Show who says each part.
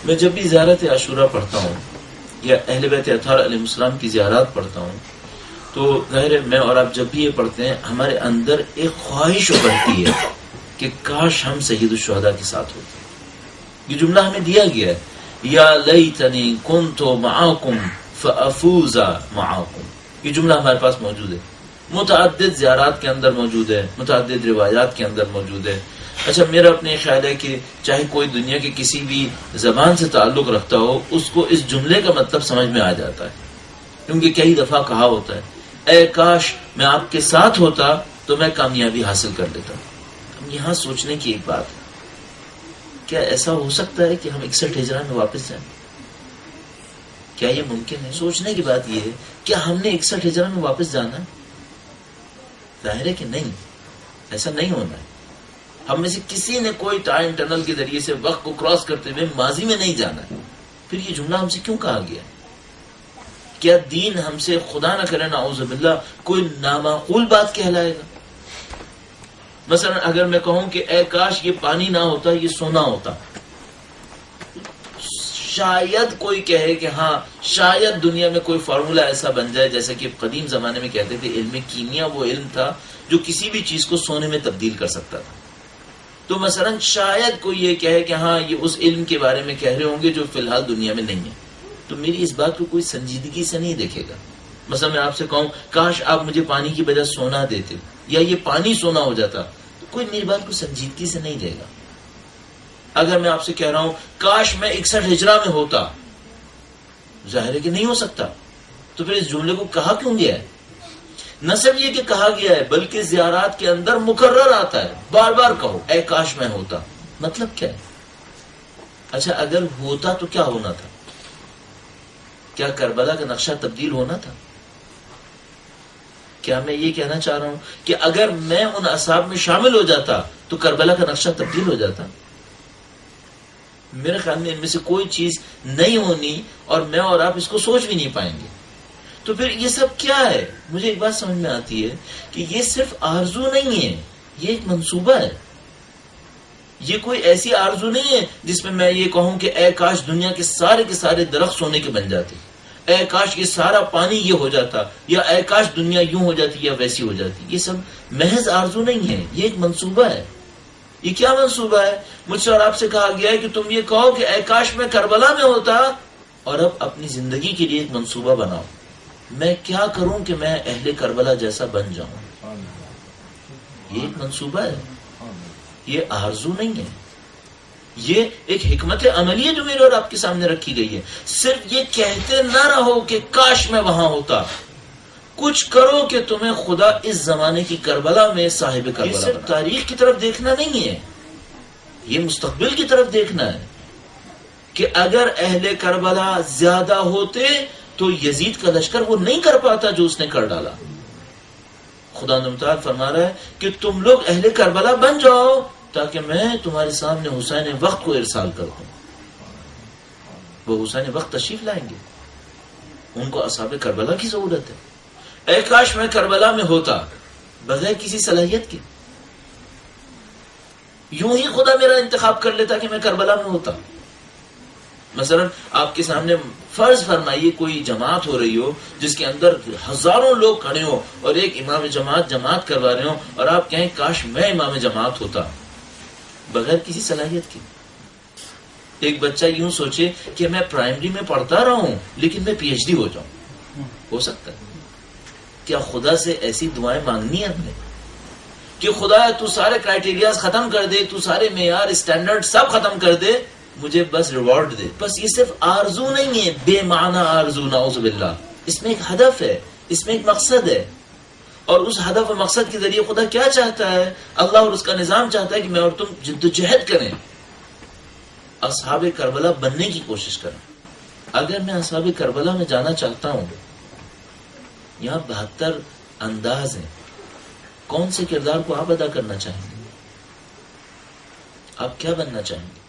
Speaker 1: میں جب بھی زیارت عاشورہ پڑھتا ہوں یا اہل بیت اطہار علیہ السلام کی زیارات پڑھتا ہوں تو ظاہر ہے میں اور آپ جب بھی یہ پڑھتے ہیں ہمارے اندر ایک خواہش ابھرتی ہے کہ کاش ہم سید الشہداء کے ساتھ ہوتے. یہ جملہ ہمیں دیا گیا ہے، یا لیتنی کنت معاکم فافوز معاکم. یہ جملہ ہمارے پاس موجود ہے، متعدد زیارات کے اندر موجود ہے، متعدد روایات کے اندر موجود ہے. اچھا، میرا اپنے خیال ہے کہ چاہے کوئی دنیا کے کسی بھی زبان سے تعلق رکھتا ہو اس کو اس جملے کا مطلب سمجھ میں آ جاتا ہے، کیونکہ کئی دفعہ کہا ہوتا ہے اے کاش میں آپ کے ساتھ ہوتا تو میں کامیابی حاصل کر لیتا. یہاں سوچنے کی ایک بات ہے، کیا ایسا ہو سکتا ہے کہ ہم 61 ہجرہ میں واپس جائیں؟ کیا یہ ممکن ہے؟ سوچنے کی بات یہ ہے، کیا ہم نے 61 ہجرہ میں واپس جانا ہے؟ ظاہر ہے کہ نہیں، ایسا نہیں ہونا ہے. ہم میں سے کسی نے کوئی ٹائم ٹنل کے ذریعے سے وقت کو کراس کرتے ہوئے ماضی میں نہیں جانا ہے. پھر یہ جملہ ہم سے کیوں کہا گیا؟ کیا دین ہم سے خدا نہ کرے نعوذ باللہ کوئی نامعقول بات کہلائے گا؟ مثلا اگر میں کہوں کہ اے کاش یہ پانی نہ ہوتا یہ سونا ہوتا، شاید کوئی کہے کہ ہاں شاید دنیا میں کوئی فارمولہ ایسا بن جائے جیسا کہ قدیم زمانے میں کہتے تھے علم کیمیا وہ علم تھا جو کسی بھی چیز کو سونے میں تبدیل کر سکتا تھا. تو مثلا شاید کوئی یہ کہے کہ ہاں یہ اس علم کے بارے میں کہہ رہے ہوں گے جو فی الحال دنیا میں نہیں ہے. تو میری اس بات کو کوئی سنجیدگی سے نہیں دیکھے گا. مثلا میں آپ سے کہوں کاش آپ مجھے پانی کی بجائے سونا دیتے یا یہ پانی سونا ہو جاتا، تو کوئی میری بات کو سنجیدگی سے نہیں دے گا. اگر میں آپ سے کہہ رہا ہوں کاش میں 61 ہجرہ میں ہوتا، ظاہر ہے کہ نہیں ہو سکتا. تو پھر اس جملے کو کہا کیوں گیا ہے؟ نہ صرف یہ کہ کہا گیا ہے بلکہ زیارات کے اندر مکرر آتا ہے، بار بار کہو اے کاش میں ہوتا. مطلب کیا ہے؟ اچھا اگر ہوتا تو کیا ہونا تھا؟ کیا کربلا کا نقشہ تبدیل ہونا تھا؟ کیا میں یہ کہنا چاہ رہا ہوں کہ اگر میں ان اصحاب میں شامل ہو جاتا تو کربلا کا نقشہ تبدیل ہو جاتا؟ میرے خیال میں ان میں سے کوئی چیز نہیں ہونی اور میں اور آپ اس کو سوچ بھی نہیں پائیں گے. تو پھر یہ سب کیا ہے؟ مجھے ایک بات سمجھ میں آتی ہے کہ یہ صرف آرزو نہیں ہے، یہ ایک منصوبہ ہے. یہ کوئی ایسی آرزو نہیں ہے جس میں یہ کہوں کہ اے کاش دنیا کے سارے درخت سونے کے بن جاتے، اے کاش یہ سارا پانی یہ ہو جاتا، یا اے کاش دنیا یوں ہو جاتی یا ویسی ہو جاتی. یہ سب محض آرزو نہیں ہے، یہ ایک منصوبہ ہے. یہ کیا منصوبہ ہے؟ مجھ سے اور آپ سے کہا گیا ہے کہ تم یہ کہو کہ اے کاش میں کربلا میں ہوتا، اور اب اپنی زندگی کے لیے ایک منصوبہ بناؤ. میں کیا کروں کہ میں اہل کربلا جیسا بن جاؤں؟ یہ ایک منصوبہ ہے، یہ آرزو نہیں ہے. یہ ایک حکمت عملی ہے جو میرے اور آپ کے سامنے رکھی گئی ہے. صرف یہ کہتے نہ رہو کہ کاش میں وہاں ہوتا، کچھ کرو کہ تمہیں خدا اس زمانے کی کربلا میں صاحب کربلا. یہ صرف تاریخ کی طرف دیکھنا نہیں ہے، یہ مستقبل کی طرف دیکھنا ہے کہ اگر اہل کربلا زیادہ ہوتے تو یزید کا لشکر وہ نہیں کر پاتا جو اس نے کر ڈالا. خدا متعال فرما رہا ہے کہ تم لوگ اہل کربلا بن جاؤ تاکہ میں تمہارے سامنے حسین وقت کو ارسال کر دوں. وہ حسین وقت تشریف لائیں گے، ان کو اصحاب کربلا کی ضرورت ہے. اے کاش میں کربلا میں ہوتا، بغیر کسی صلاحیت کے یوں ہی خدا میرا انتخاب کر لیتا کہ میں کربلا میں ہوتا. مثلا آپ کے سامنے فرض فرمائیے کوئی جماعت ہو رہی ہو جس کے اندر ہزاروں لوگ کھڑے ہو اور ایک امام جماعت کروا رہے ہو، اور آپ کہیں کاش میں امام جماعت ہوتا، بغیر کسی صلاحیت کے. ایک بچہ یوں سوچے کہ میں پرائمری میں پڑھتا رہا ہوں لیکن میں پی ایچ ڈی ہو جاؤں، ہو سکتا ہے؟ کیا خدا سے ایسی دعائیں مانگنی ہے ہم نے کہ خدا تو سارے کرائٹیریاز ختم کر دے، تو سارے معیار اسٹینڈرڈ سب ختم کر دے، مجھے بس ریوارڈ دے؟ بس یہ صرف آرزو نہیں ہے، بے معنی آرزو، نعوذ باللہ. اس میں ایک ہدف ہے، اس میں ایک مقصد ہے، اور اس ہدف و مقصد کے ذریعے خدا کیا چاہتا ہے؟ اللہ اور اس کا نظام چاہتا ہے کہ میں اور تم جدوجہد کریں، اصحاب کربلا بننے کی کوشش کریں. اگر میں اصحاب کربلا میں جانا چاہتا ہوں، یہاں 72 انداز ہیں. کون سے کردار کو آپ ادا کرنا چاہیں گے؟ آپ کیا بننا چاہیں گے؟